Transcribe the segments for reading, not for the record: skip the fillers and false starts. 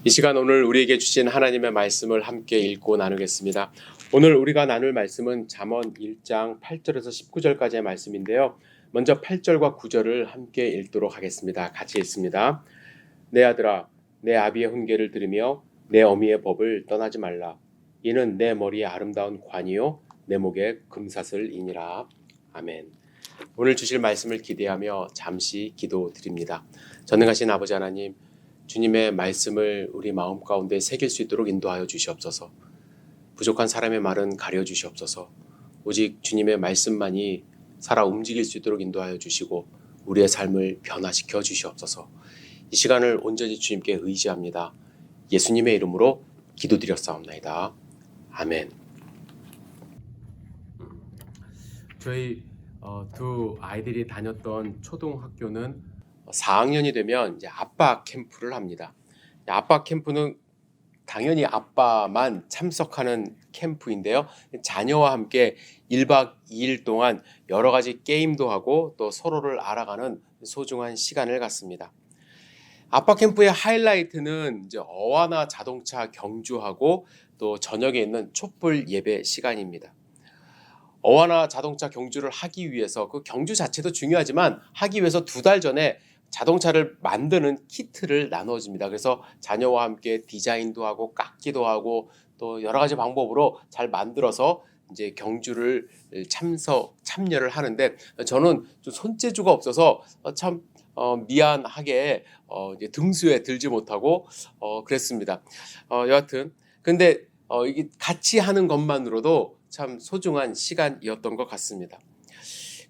이 시간 오늘 우리에게 주신 하나님의 말씀을 함께 읽고 나누겠습니다. 오늘 우리가 나눌 말씀은 잠언 1장 8절에서 19절까지의 말씀인데요. 먼저 8절과 9절을 함께 읽도록 하겠습니다. 같이 읽습니다. 내 아들아, 내 아비의 훈계를 들으며 내 어미의 법을 떠나지 말라. 이는 내 머리에 아름다운 관이요 내 목에 금사슬이니라. 아멘. 오늘 주실 말씀을 기대하며 잠시 기도드립니다. 전능하신 아버지 하나님, 주님의 말씀을 우리 마음 가운데 새길 수 있도록 인도하여 주시옵소서. 부족한 사람의 말은 가려 주시옵소서. 오직 주님의 말씀만이 살아 움직일 수 있도록 인도하여 주시고 우리의 삶을 변화시켜 주시옵소서. 이 시간을 온전히 주님께 의지합니다. 예수님의 이름으로 기도드렸사옵나이다. 아멘. 저희 두 아이들이 다녔던 초등학교는 4학년이 되면 이제 아빠 캠프를 합니다. 아빠 캠프는 당연히 아빠만 참석하는 캠프인데요. 자녀와 함께 1박 2일 동안 여러 가지 게임도 하고 또 서로를 알아가는 소중한 시간을 갖습니다. 아빠 캠프의 하이라이트는 이제 어와나 자동차 경주하고 또 저녁에 있는 촛불 예배 시간입니다. 어와나 자동차 경주를 하기 위해서 그 경주 자체도 중요하지만 하기 위해서 2달 전에 자동차를 만드는 키트를 나눠줍니다. 그래서 자녀와 함께 디자인도 하고 깎기도 하고 또 여러 가지 방법으로 잘 만들어서 이제 경주를 참여를 하는데 저는 좀 손재주가 없어서 참 미안하게 이제 등수에 들지 못하고 그랬습니다. 여하튼 근데 이게 같이 하는 것만으로도 참 소중한 시간이었던 것 같습니다.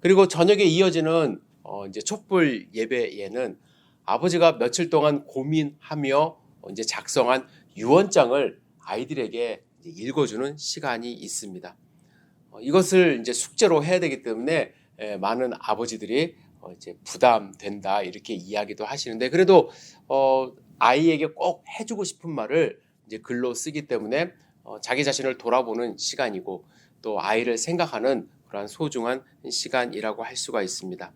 그리고 저녁에 이어지는 이제 촛불 예배에는 아버지가 며칠 동안 고민하며 이제 작성한 유언장을 아이들에게 읽어주는 시간이 있습니다. 이것을 이제 숙제로 해야 되기 때문에 많은 아버지들이 이제 부담된다 이렇게 이야기도 하시는데 그래도 아이에게 꼭 해주고 싶은 말을 이제 글로 쓰기 때문에 자기 자신을 돌아보는 시간이고 또 아이를 생각하는 그러한 소중한 시간이라고 할 수가 있습니다.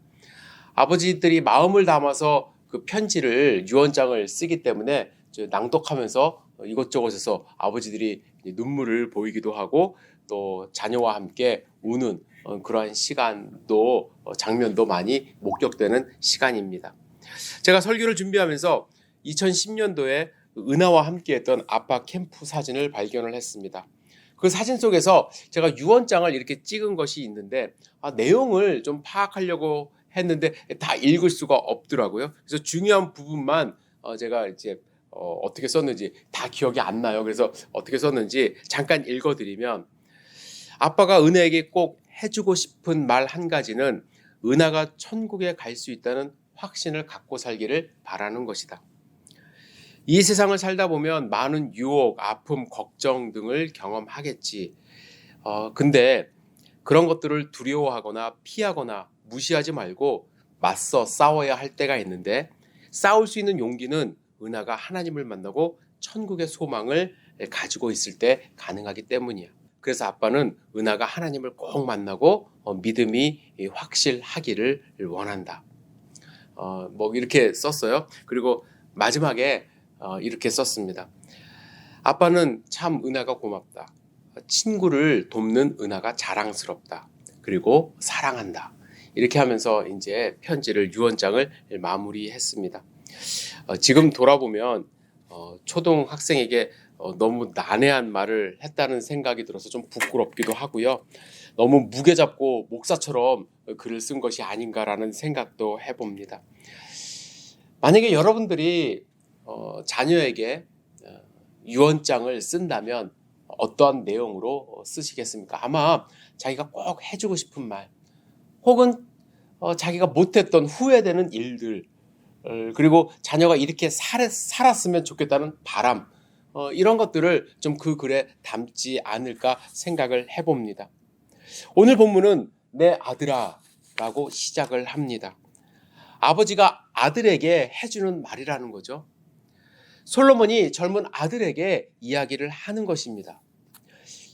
아버지들이 마음을 담아서 그 편지를 유언장을 쓰기 때문에 낭독하면서 이것저것에서 아버지들이 눈물을 보이기도 하고 또 자녀와 함께 우는 그러한 시간도 장면도 많이 목격되는 시간입니다. 제가 설교를 준비하면서 2010년도에 은하와 함께했던 아빠 캠프 사진을 발견을 했습니다. 그 사진 속에서 제가 유언장을 이렇게 찍은 것이 있는데 내용을 좀 파악하려고 했는데 다 읽을 수가 없더라고요. 그래서 중요한 부분만 제가 이제 어떻게 썼는지 다 기억이 안 나요. 그래서 어떻게 썼는지 잠깐 읽어드리면 아빠가 은혜에게 꼭 해주고 싶은 말 한 가지는 은하가 천국에 갈 수 있다는 확신을 갖고 살기를 바라는 것이다. 이 세상을 살다 보면 많은 유혹, 아픔, 걱정 등을 경험하겠지. 근데 그런 것들을 두려워하거나 피하거나 무시하지 말고 맞서 싸워야 할 때가 있는데 싸울 수 있는 용기는 은하가 하나님을 만나고 천국의 소망을 가지고 있을 때 가능하기 때문이야. 그래서 아빠는 은하가 하나님을 꼭 만나고 믿음이 확실하기를 원한다. 뭐 이렇게 썼어요. 그리고 마지막에 이렇게 썼습니다. 아빠는 참 은하가 고맙다. 친구를 돕는 은하가 자랑스럽다. 그리고 사랑한다. 이렇게 하면서 이제 편지를 유언장을 마무리했습니다. 지금 돌아보면 초등학생에게 너무 난해한 말을 했다는 생각이 들어서 좀 부끄럽기도 하고요. 너무 무게 잡고 목사처럼 글을 쓴 것이 아닌가라는 생각도 해봅니다. 만약에 여러분들이 자녀에게 유언장을 쓴다면 어떠한 내용으로 쓰시겠습니까? 아마 자기가 꼭 해주고 싶은 말 혹은 자기가 못했던 후회되는 일들 그리고 자녀가 이렇게 살았으면 좋겠다는 바람 이런 것들을 좀 그 글에 담지 않을까 생각을 해봅니다. 오늘 본문은 내 아들아 라고 시작을 합니다. 아버지가 아들에게 해주는 말이라는 거죠. 솔로몬이 젊은 아들에게 이야기를 하는 것입니다.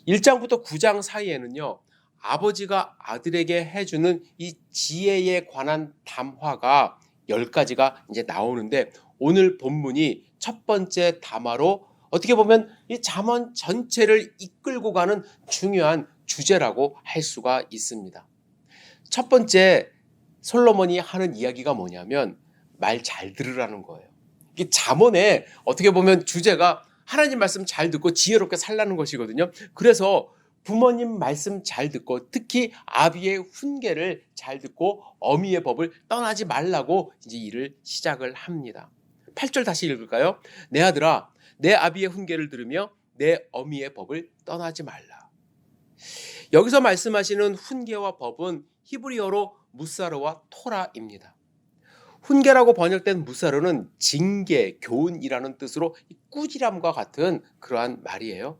1장부터 9장 사이에는요. 아버지가 아들에게 해주는 이 지혜에 관한 담화가 10가지가 이제 나오는데 오늘 본문이 첫 번째 담화로 어떻게 보면 이 잠언 전체를 이끌고 가는 중요한 주제라고 할 수가 있습니다. 첫 번째 솔로몬이 하는 이야기가 뭐냐면 말 잘 들으라는 거예요. 이 잠언에 어떻게 보면 주제가 하나님 말씀 잘 듣고 지혜롭게 살라는 것이거든요. 그래서 부모님 말씀 잘 듣고 특히 아비의 훈계를 잘 듣고 어미의 법을 떠나지 말라고 이제 일을 시작을 합니다. 8절 다시 읽을까요? 내 아들아, 내 아비의 훈계를 들으며 내 어미의 법을 떠나지 말라. 여기서 말씀하시는 훈계와 법은 히브리어로 무사르와 토라입니다. 훈계라고 번역된 무사르는 징계, 교훈이라는 뜻으로 꾸지람과 같은 그러한 말이에요.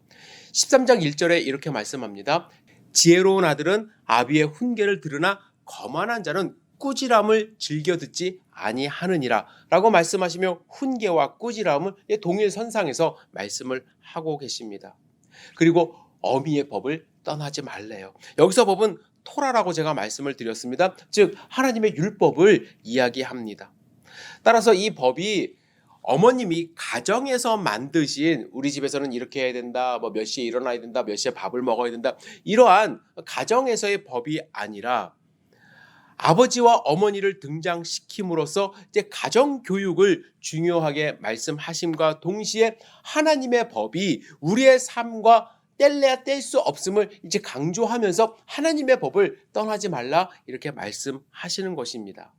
13장 1절에 이렇게 말씀합니다. 지혜로운 아들은 아비의 훈계를 들으나 거만한 자는 꾸지람을 즐겨 듣지 아니하느니라 라고 말씀하시며 훈계와 꾸지람을 동일선상에서 말씀을 하고 계십니다. 그리고 어미의 법을 떠나지 말래요. 여기서 법은 토라라고 제가 말씀을 드렸습니다. 즉 하나님의 율법을 이야기합니다. 따라서 이 법이 어머님이 가정에서 만드신 우리 집에서는 이렇게 해야 된다, 뭐 몇 시에 일어나야 된다, 몇 시에 밥을 먹어야 된다, 이러한 가정에서의 법이 아니라 아버지와 어머니를 등장시킴으로써 이제 가정 교육을 중요하게 말씀하심과 동시에 하나님의 법이 우리의 삶과 뗄래야 뗄 수 없음을 이제 강조하면서 하나님의 법을 떠나지 말라 이렇게 말씀하시는 것입니다.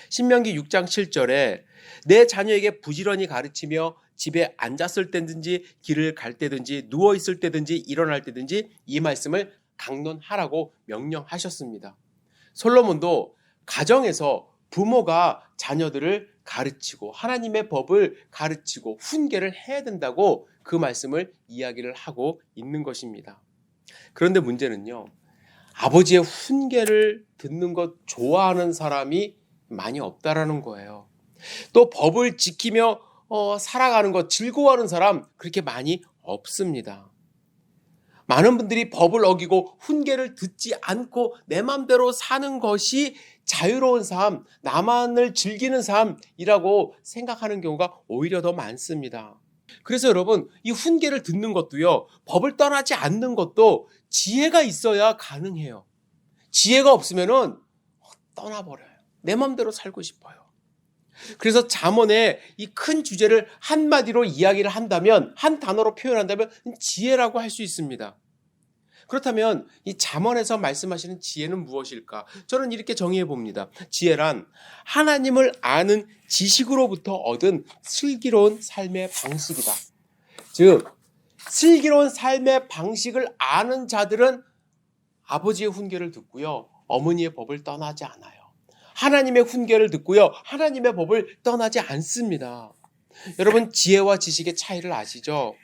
신명기 6장 7절에 내 자녀에게 부지런히 가르치며 집에 앉았을 때든지 길을 갈 때든지 누워 있을 때든지 일어날 때든지 이 말씀을 강론하라고 명령하셨습니다. 솔로몬도 가정에서 부모가 자녀들을 가르치고 하나님의 법을 가르치고 훈계를 해야 된다고 그 말씀을 이야기를 하고 있는 것입니다. 그런데 문제는요, 아버지의 훈계를 듣는 것 좋아하는 사람이 많이 없다라는 거예요. 또 법을 지키며 살아가는 것 즐거워하는 사람 그렇게 많이 없습니다. 많은 분들이 법을 어기고 훈계를 듣지 않고 내 마음대로 사는 것이 자유로운 삶, 나만을 즐기는 삶이라고 생각하는 경우가 오히려 더 많습니다. 그래서 여러분, 이 훈계를 듣는 것도요, 법을 떠나지 않는 것도 지혜가 있어야 가능해요. 지혜가 없으면은 떠나버려요. 내 마음대로 살고 싶어요. 그래서 잠언의 이 큰 주제를 한마디로 이야기를 한다면, 한 단어로 표현한다면 지혜라고 할 수 있습니다. 그렇다면 이 잠언에서 말씀하시는 지혜는 무엇일까? 저는 이렇게 정의해 봅니다. 지혜란 하나님을 아는 지식으로부터 얻은 슬기로운 삶의 방식이다. 즉, 슬기로운 삶의 방식을 아는 자들은 아버지의 훈계를 듣고요, 어머니의 법을 떠나지 않아요. 하나님의 훈계를 듣고요, 하나님의 법을 떠나지 않습니다. 여러분, 지혜와 지식의 차이를 아시죠?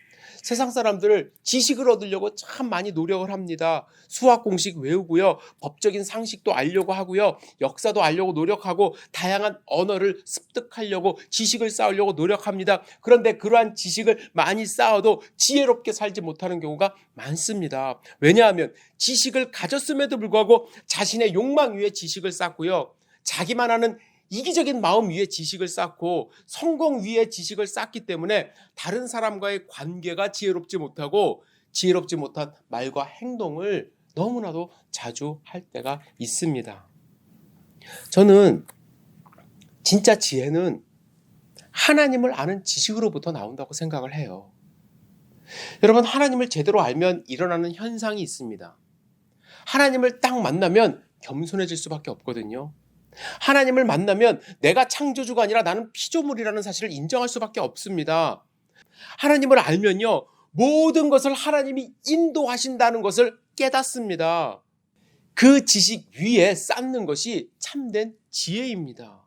세상 사람들을 지식을 얻으려고 참 많이 노력을 합니다. 수학 공식 외우고요, 법적인 상식도 알려고 하고요, 역사도 알려고 노력하고 다양한 언어를 습득하려고 지식을 쌓으려고 노력합니다. 그런데 그러한 지식을 많이 쌓아도 지혜롭게 살지 못하는 경우가 많습니다. 왜냐하면 지식을 가졌음에도 불구하고 자신의 욕망 위에 지식을 쌓고요, 자기만 아는 이기적인 마음 위에 지식을 쌓고 성공 위에 지식을 쌓기 때문에 다른 사람과의 관계가 지혜롭지 못하고 지혜롭지 못한 말과 행동을 너무나도 자주 할 때가 있습니다. 저는 진짜 지혜는 하나님을 아는 지식으로부터 나온다고 생각을 해요. 여러분, 하나님을 제대로 알면 일어나는 현상이 있습니다. 하나님을 딱 만나면 겸손해질 수밖에 없거든요. 하나님을 만나면 내가 창조주가 아니라 나는 피조물이라는 사실을 인정할 수밖에 없습니다. 하나님을 알면요, 모든 것을 하나님이 인도하신다는 것을 깨닫습니다. 그 지식 위에 쌓는 것이 참된 지혜입니다.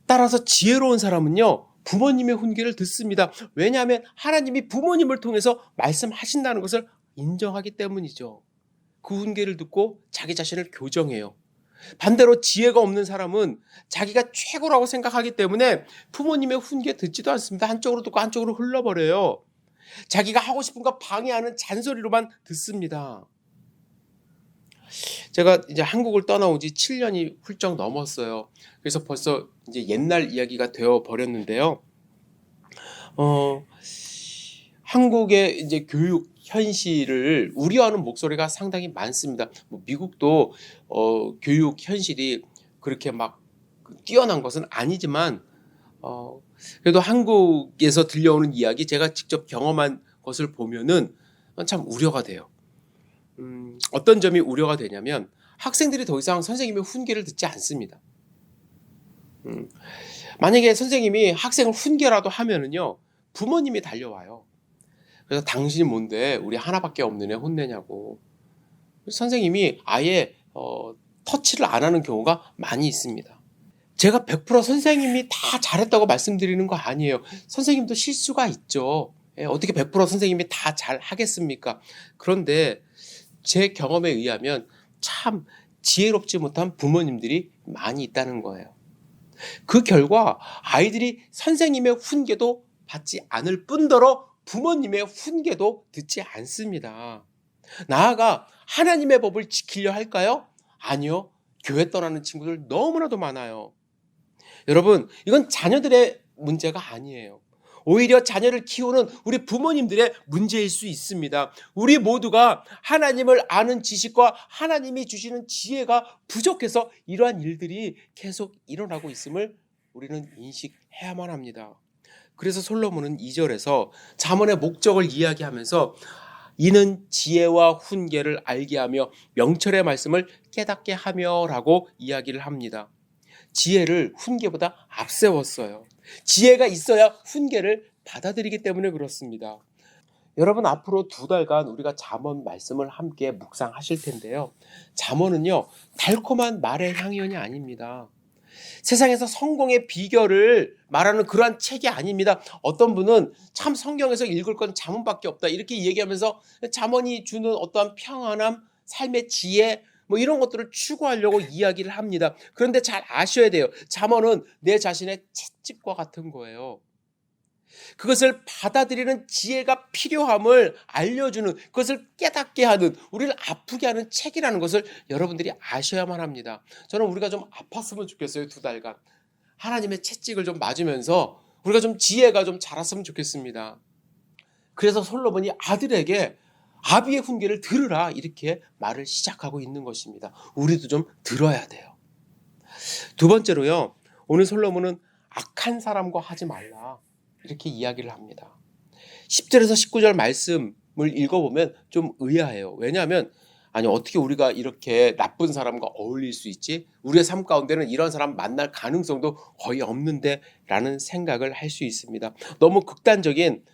따라서 지혜로운 사람은요, 부모님의 훈계를 듣습니다. 왜냐하면 하나님이 부모님을 통해서 말씀하신다는 것을 인정하기 때문이죠. 그 훈계를 듣고 자기 자신을 교정해요. 반대로 지혜가 없는 사람은 자기가 최고라고 생각하기 때문에 부모님의 훈계 듣지도 않습니다. 한쪽으로 듣고 한쪽으로 흘러버려요. 자기가 하고 싶은 거 방해하는 잔소리로만 듣습니다. 제가 이제 한국을 떠나온 지 7년이 훌쩍 넘었어요. 그래서 벌써 이제 옛날 이야기가 되어 버렸는데요. 어, 한국의 이제 교육 현실을 우려하는 목소리가 상당히 많습니다. 뭐 미국도 교육 현실이 그렇게 막 뛰어난 것은 아니지만 그래도 한국에서 들려오는 이야기, 제가 직접 경험한 것을 보면은 참 우려가 돼요. 어떤 점이 우려가 되냐면 학생들이 더 이상 선생님의 훈계를 듣지 않습니다. 만약에 선생님이 학생을 훈계라도 하면은요, 부모님이 달려와요. 그래서 당신이 뭔데 우리 하나밖에 없는 애 혼내냐고. 선생님이 아예 터치를 안 하는 경우가 많이 있습니다. 제가 100% 선생님이 다 잘했다고 말씀드리는 거 아니에요. 선생님도 실수가 있죠. 어떻게 100% 선생님이 다 잘하겠습니까? 그런데 제 경험에 의하면 참 지혜롭지 못한 부모님들이 많이 있다는 거예요. 그 결과 아이들이 선생님의 훈계도 받지 않을 뿐더러 부모님의 훈계도 듣지 않습니다. 나아가 하나님의 법을 지키려 할까요? 아니요. 교회 떠나는 친구들 너무나도 많아요. 여러분, 이건 자녀들의 문제가 아니에요. 오히려 자녀를 키우는 우리 부모님들의 문제일 수 있습니다. 우리 모두가 하나님을 아는 지식과 하나님이 주시는 지혜가 부족해서 이러한 일들이 계속 일어나고 있음을 우리는 인식해야만 합니다. 그래서 솔로몬은 2절에서 잠언의 목적을 이야기하면서 이는 지혜와 훈계를 알게 하며 명철의 말씀을 깨닫게 하며 라고 이야기를 합니다. 지혜를 훈계보다 앞세웠어요. 지혜가 있어야 훈계를 받아들이기 때문에 그렇습니다. 여러분, 앞으로 2달간 우리가 잠언 말씀을 함께 묵상하실 텐데요. 잠언은요, 달콤한 말의 향연이 아닙니다. 세상에서 성공의 비결을 말하는 그러한 책이 아닙니다. 어떤 분은 참 성경에서 읽을 건 잠언밖에 없다 이렇게 얘기하면서 잠언이 주는 어떠한 평안함, 삶의 지혜 뭐 이런 것들을 추구하려고 이야기를 합니다. 그런데 잘 아셔야 돼요. 잠언은 내 자신의 채찍과 같은 거예요. 그것을 받아들이는 지혜가 필요함을 알려주는, 그것을 깨닫게 하는, 우리를 아프게 하는 책이라는 것을 여러분들이 아셔야만 합니다. 저는 우리가 좀 아팠으면 좋겠어요. 2달간 하나님의 채찍을 좀 맞으면서 우리가 좀 지혜가 좀 자랐으면 좋겠습니다. 그래서 솔로몬이 아들에게 아비의 훈계를 들으라 이렇게 말을 시작하고 있는 것입니다. 우리도 좀 들어야 돼요. 두 번째로요, 오늘 솔로몬은 악한 사람과 하지 말라 이렇게 이야기를 합니다. 10절에서 19절 말씀을 읽어보면 좀 의아해요. 왜냐하면 아니 어떻게 우리가 이렇게 나쁜 사람과 어울릴 수 있지? 우리의 삶 가운데는 이런 사람 만날 가능성도 거의 없는데 라는 생각을 할 수 있습니다. 너무 극단적인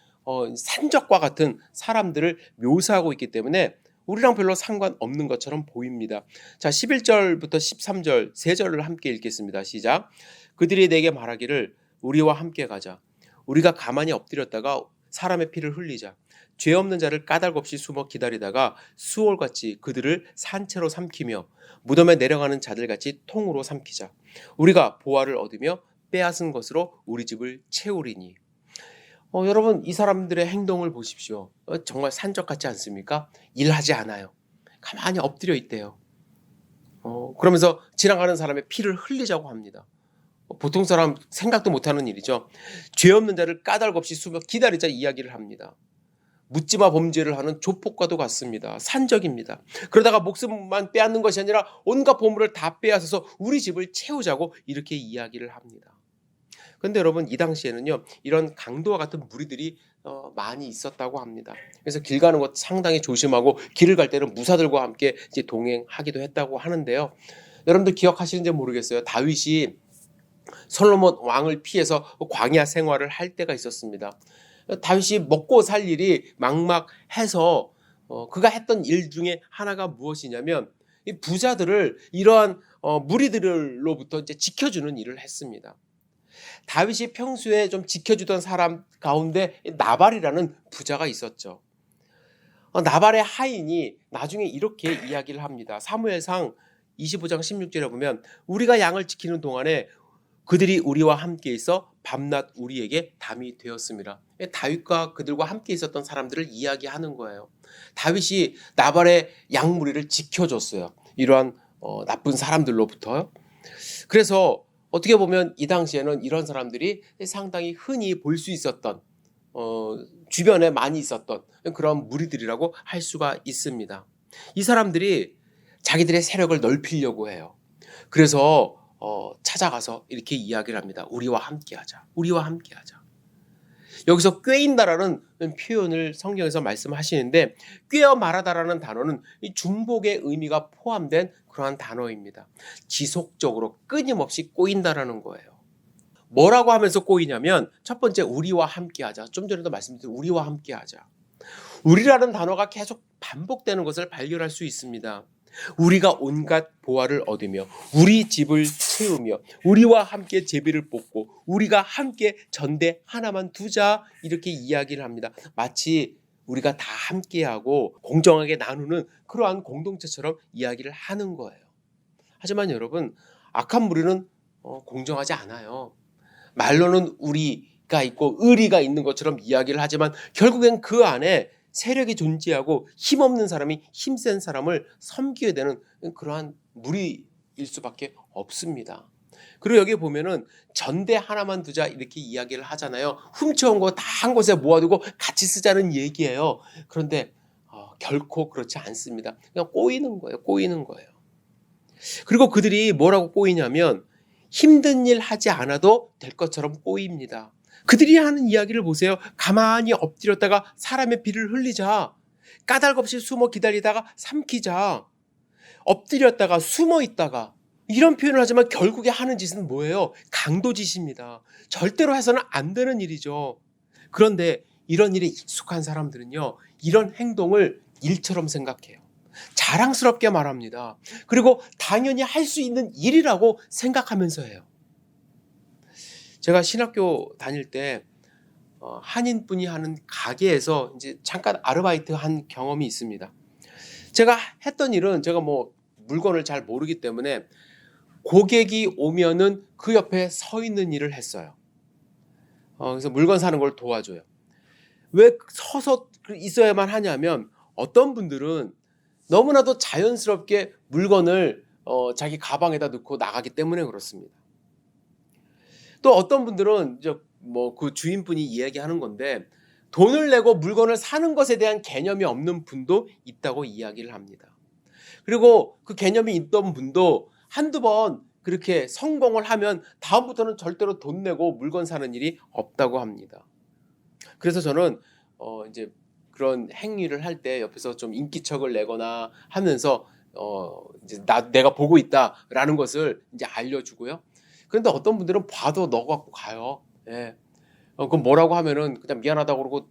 산적과 같은 사람들을 묘사하고 있기 때문에 우리랑 별로 상관없는 것처럼 보입니다. 자, 11절부터 13절 세 절을 함께 읽겠습니다. 시작. 그들이 내게 말하기를 우리와 함께 가자. 우리가 가만히 엎드렸다가 사람의 피를 흘리자. 죄 없는 자를 까닭없이 숨어 기다리다가 수월같이 그들을 산채로 삼키며 무덤에 내려가는 자들같이 통으로 삼키자. 우리가 보화를 얻으며 빼앗은 것으로 우리 집을 채우리니. 여러분, 이 사람들의 행동을 보십시오. 정말 산적 같지 않습니까? 일하지 않아요. 가만히 엎드려 있대요. 그러면서 지나가는 사람의 피를 흘리자고 합니다. 보통 사람 생각도 못하는 일이죠. 죄 없는 자를 까닭없이 숨어 기다리자 이야기를 합니다. 묻지마 범죄를 하는 조폭과도 같습니다. 산적입니다. 그러다가 목숨만 빼앗는 것이 아니라 온갖 보물을 다 빼앗아서 우리 집을 채우자고 이렇게 이야기를 합니다. 그런데 여러분, 이 당시에는요, 이런 강도와 같은 무리들이 많이 있었다고 합니다. 그래서 길 가는 것 상당히 조심하고 길을 갈 때는 무사들과 함께 이제 동행하기도 했다고 하는데요. 여러분들 기억하시는지 모르겠어요. 다윗이 솔로몬 왕을 피해서 광야 생활을 할 때가 있었습니다. 다윗이 먹고 살 일이 막막해서 그가 했던 일 중에 하나가 무엇이냐면 이 부자들을 이러한 무리들로부터 이제 지켜주는 일을 했습니다. 다윗이 평소에 좀 지켜주던 사람 가운데 나발이라는 부자가 있었죠. 나발의 하인이 나중에 이렇게 이야기를 합니다. 사무엘상 25장 16절에 보면 우리가 양을 지키는 동안에 그들이 우리와 함께 있어 밤낮 우리에게 담이 되었습니다. 다윗과 그들과 함께 있었던 사람들을 이야기하는 거예요. 다윗이 나발의 양무리를 지켜줬어요. 이러한 나쁜 사람들로부터요. 그래서 어떻게 보면 이 당시에는 이런 사람들이 상당히 흔히 볼 수 있었던 주변에 많이 있었던 그런 무리들이라고 할 수가 있습니다. 이 사람들이 자기들의 세력을 넓히려고 해요. 그래서 찾아가서 이렇게 이야기를 합니다. 우리와 함께하자. 우리와 함께하자. 여기서 꾀인다라는 표현을 성경에서 말씀하시는데 꾀어 말하다라는 단어는 이 중복의 의미가 포함된 그러한 단어입니다. 지속적으로 끊임없이 꼬인다라는 거예요. 뭐라고 하면서 꼬이냐면 첫 번째 우리와 함께하자. 좀 전에도 말씀드린 우리와 함께하자. 우리라는 단어가 계속 반복되는 것을 발견할 수 있습니다. 우리가 온갖 보화를 얻으며 우리 집을 채우며 우리와 함께 제비를 뽑고 우리가 함께 전대 하나만 두자 이렇게 이야기를 합니다. 마치 우리가 다 함께하고 공정하게 나누는 그러한 공동체처럼 이야기를 하는 거예요. 하지만 여러분 악한 무리는 공정하지 않아요. 말로는 우리가 있고 의리가 있는 것처럼 이야기를 하지만 결국엔 그 안에 세력이 존재하고 힘없는 사람이 힘센 사람을 섬기게 되는 그러한 무리일 수밖에 없습니다. 그리고 여기 보면은 전대 하나만 두자 이렇게 이야기를 하잖아요. 훔쳐온 거 다 한 곳에 모아두고 같이 쓰자는 얘기예요. 그런데 결코 그렇지 않습니다. 그냥 꼬이는 거예요. 꼬이는 거예요. 그리고 그들이 뭐라고 꼬이냐면 힘든 일 하지 않아도 될 것처럼 꼬입니다. 그들이 하는 이야기를 보세요. 가만히 엎드렸다가 사람의 피를 흘리자. 까닭없이 숨어 기다리다가 삼키자. 엎드렸다가 숨어 있다가 이런 표현을 하지만 결국에 하는 짓은 뭐예요? 강도짓입니다. 절대로 해서는 안 되는 일이죠. 그런데 이런 일에 익숙한 사람들은요. 이런 행동을 일처럼 생각해요. 자랑스럽게 말합니다. 그리고 당연히 할 수 있는 일이라고 생각하면서 해요. 제가 신학교 다닐 때 한인분이 하는 가게에서 이제 잠깐 아르바이트 한 경험이 있습니다. 제가 했던 일은 제가 뭐 물건을 잘 모르기 때문에 고객이 오면은 그 옆에 서 있는 일을 했어요. 그래서 물건 사는 걸 도와줘요. 왜 서서 있어야만 하냐면 어떤 분들은 너무나도 자연스럽게 물건을 자기 가방에다 넣고 나가기 때문에 그렇습니다. 또 어떤 분들은 뭐 그 주인분이 이야기하는 건데 돈을 내고 물건을 사는 것에 대한 개념이 없는 분도 있다고 이야기를 합니다. 그리고 그 개념이 있던 분도 한두 번 그렇게 성공을 하면 다음부터는 절대로 돈 내고 물건 사는 일이 없다고 합니다. 그래서 저는 이제 그런 행위를 할 때 옆에서 좀 인기척을 내거나 하면서 이제 내가 보고 있다라는 것을 이제 알려주고요. 그런데 어떤 분들은 봐도 넣어 갖고 가요. 예. 그럼 뭐라고 하면은 그냥 미안하다고 그러고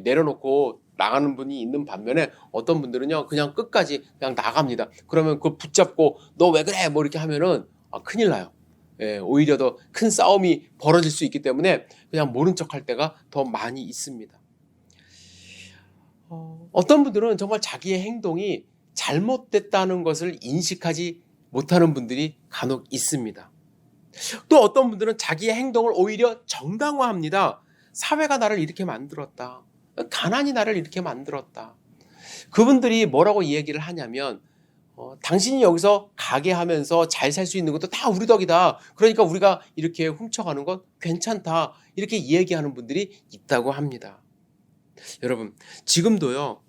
내려놓고 나가는 분이 있는 반면에 어떤 분들은요 그냥 끝까지 그냥 나갑니다. 그러면 그걸 붙잡고 너 왜 그래 뭐 이렇게 하면은 큰일 나요. 예, 오히려 더 큰 싸움이 벌어질 수 있기 때문에 그냥 모른 척할 때가 더 많이 있습니다. 어떤 분들은 정말 자기의 행동이 잘못됐다는 것을 인식하지 못하는 분들이 간혹 있습니다. 또 어떤 분들은 자기의 행동을 오히려 정당화합니다. 사회가 나를 이렇게 만들었다. 가난이 나를 이렇게 만들었다. 그분들이 뭐라고 이 얘기를 하냐면 당신이 여기서 가게 하면서 잘 살 수 있는 것도 다 우리 덕이다. 그러니까 우리가 이렇게 훔쳐가는 건 괜찮다. 이렇게 얘기하는 분들이 있다고 합니다. 여러분 지금도요.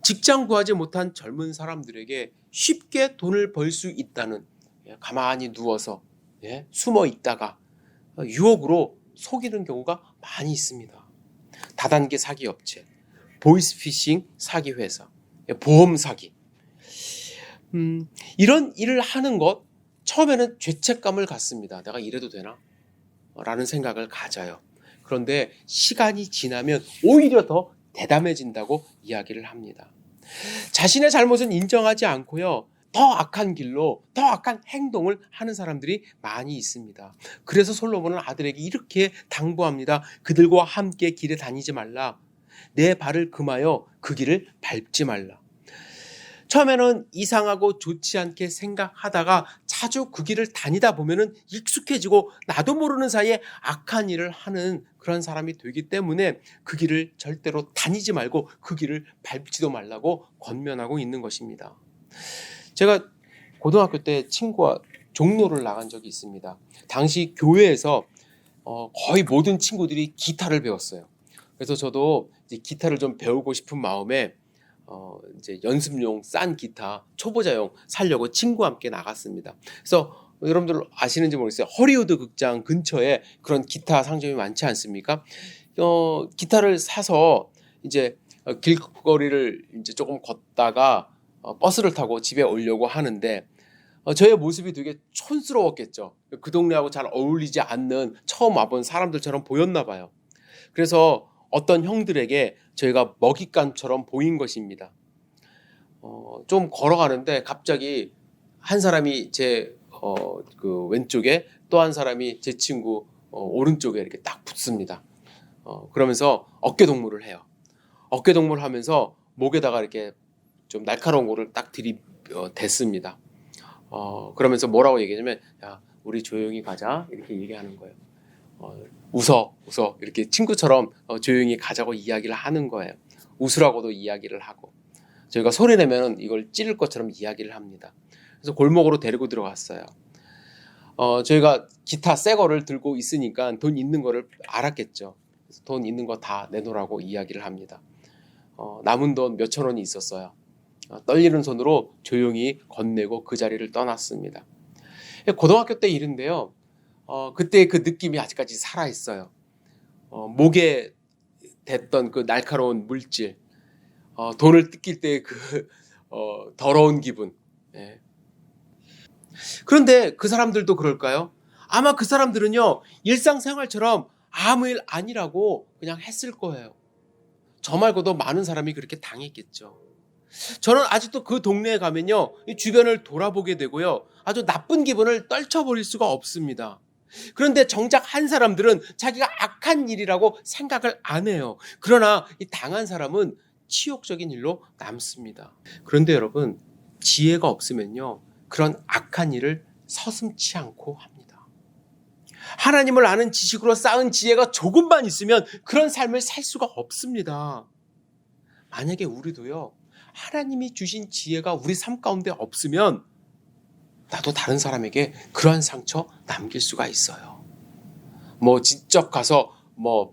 직장 구하지 못한 젊은 사람들에게 쉽게 돈을 벌 수 있다는 가만히 누워서 숨어 있다가 유혹으로 속이는 경우가 많이 있습니다. 다단계 사기 업체, 보이스피싱 사기 회사, 보험 사기. 이런 일을 하는 것 처음에는 죄책감을 갖습니다. 내가 이래도 되나? 라는 생각을 가져요. 그런데 시간이 지나면 오히려 더 대담해진다고 이야기를 합니다. 자신의 잘못은 인정하지 않고요. 더 악한 길로 더 악한 행동을 하는 사람들이 많이 있습니다. 그래서 솔로몬은 아들에게 이렇게 당부합니다. 그들과 함께 길에 다니지 말라. 내 발을 금하여 그 길을 밟지 말라. 처음에는 이상하고 좋지 않게 생각하다가 자주 그 길을 다니다 보면은 익숙해지고 나도 모르는 사이에 악한 일을 하는 그런 사람이 되기 때문에 그 길을 절대로 다니지 말고 그 길을 밟지도 말라고 권면하고 있는 것입니다. 제가 고등학교 때 친구와 종로를 나간 적이 있습니다. 당시 교회에서 거의 모든 친구들이 기타를 배웠어요. 그래서 저도 이제 기타를 좀 배우고 싶은 마음에 이제 연습용 싼 기타 초보자용 사려고 친구와 함께 나갔습니다. 그래서 여러분들 아시는지 모르겠어요. 허리우드 극장 근처에 그런 기타 상점이 많지 않습니까? 기타를 사서 이제 길거리를 이제 조금 걷다가 버스를 타고 집에 오려고 하는데 저의 모습이 되게 촌스러웠겠죠. 그 동네하고 잘 어울리지 않는 처음 와본 사람들처럼 보였나 봐요. 그래서 어떤 형들에게 저희가 먹잇감처럼 보인 것입니다. 좀 걸어가는데 갑자기 한 사람이 제 그 왼쪽에 또 한 사람이 제 친구 오른쪽에 이렇게 딱 붙습니다. 그러면서 어깨 동무를 해요. 어깨 동무를 하면서 목에다가 이렇게 좀 날카로운 거를 딱 들이댔습니다. 그러면서 뭐라고 얘기하냐면, 야, 우리 조용히 가자 이렇게 얘기하는 거예요. 웃어 이렇게 친구처럼 조용히 가자고 이야기를 하는 거예요. 웃으라고도 이야기를 하고, 저희가 소리 내면 이걸 찌를 것처럼 이야기를 합니다. 그래서 골목으로 데리고 들어갔어요. 저희가 기타 새 거를 들고 있으니까 돈 있는 거를 알았겠죠. 그래서 돈 있는 거 다 내놓으라고 이야기를 합니다. 남은 돈 몇천 원이 있었어요. 떨리는 손으로 조용히 건네고 그 자리를 떠났습니다. 고등학교 때 일인데요. 그때 그 느낌이 아직까지 살아있어요. 목에 댔던 그 날카로운 물질, 돈을 뜯길 때 그 더러운 기분. 예. 그런데 그 사람들도 그럴까요? 아마 그 사람들은요, 일상생활처럼 아무 일 아니라고 그냥 했을 거예요. 저 말고도 많은 사람이 그렇게 당했겠죠. 저는 아직도 그 동네에 가면요, 이 주변을 돌아보게 되고요, 아주 나쁜 기분을 떨쳐버릴 수가 없습니다. 그런데 정작 한 사람들은 자기가 악한 일이라고 생각을 안 해요. 그러나 이 당한 사람은 치욕적인 일로 남습니다. 그런데 여러분, 지혜가 없으면요, 그런 악한 일을 서슴지 않고 합니다. 하나님을 아는 지식으로 쌓은 지혜가 조금만 있으면 그런 삶을 살 수가 없습니다. 만약에 우리도요, 하나님이 주신 지혜가 우리 삶 가운데 없으면 나도 다른 사람에게 그러한 상처 남길 수가 있어요. 직접 가서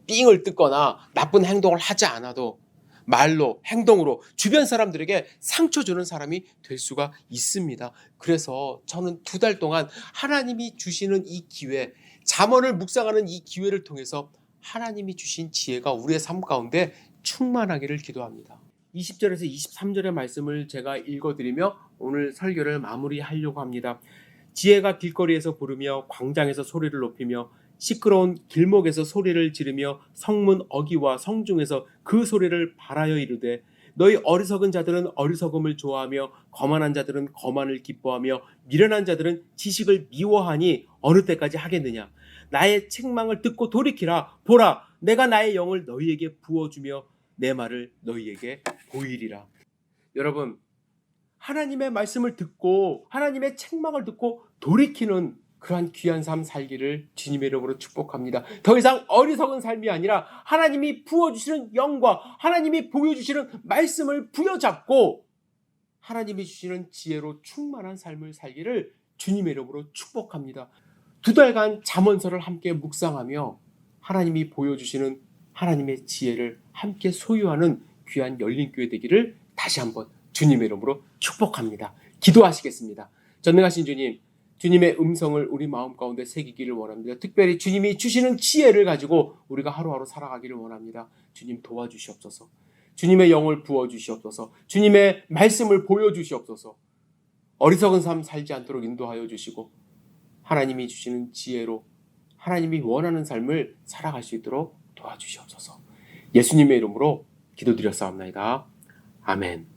삥을 뜯거나 나쁜 행동을 하지 않아도 말로, 행동으로 주변 사람들에게 상처 주는 사람이 될 수가 있습니다. 그래서 저는 2달 동안 하나님이 주시는 이 기회, 잠언을 묵상하는 이 기회를 통해서 하나님이 주신 지혜가 우리의 삶 가운데 충만하기를 기도합니다. 20절에서 23절의 말씀을 제가 읽어드리며 오늘 설교를 마무리하려고 합니다. 지혜가 길거리에서 부르며 광장에서 소리를 높이며 시끄러운 길목에서 소리를 지르며 성문 어귀와 성중에서 그 소리를 발하여 이르되 너희 어리석은 자들은 어리석음을 좋아하며 거만한 자들은 거만을 기뻐하며 미련한 자들은 지식을 미워하니 어느 때까지 하겠느냐. 나의 책망을 듣고 돌이키라. 보라, 내가 나의 영을 너희에게 부어주며 내 말을 너희에게 보이리라. 여러분, 하나님의 말씀을 듣고 하나님의 책망을 듣고 돌이키는 그러한 귀한 삶 살기를 주님의 이름으로 축복합니다. 더 이상 어리석은 삶이 아니라 하나님이 부어주시는 영과 하나님이 보여주시는 말씀을 부여잡고 하나님이 주시는 지혜로 충만한 삶을 살기를 주님의 이름으로 축복합니다. 2달간 잠언서를 함께 묵상하며 하나님이 보여주시는 하나님의 지혜를 함께 소유하는 귀한 열린교회 되기를 다시 한번 주님의 이름으로 축복합니다. 기도하시겠습니다. 전능하신 주님, 주님의 음성을 우리 마음 가운데 새기기를 원합니다. 특별히 주님이 주시는 지혜를 가지고 우리가 하루하루 살아가기를 원합니다. 주님 도와주시옵소서. 주님의 영을 부어주시옵소서. 주님의 말씀을 보여주시옵소서. 어리석은 삶 살지 않도록 인도하여 주시고 하나님이 주시는 지혜로 하나님이 원하는 삶을 살아갈 수 있도록 도와주시옵소서. 예수님의 이름으로 기도드렸사옵나이다. 아멘.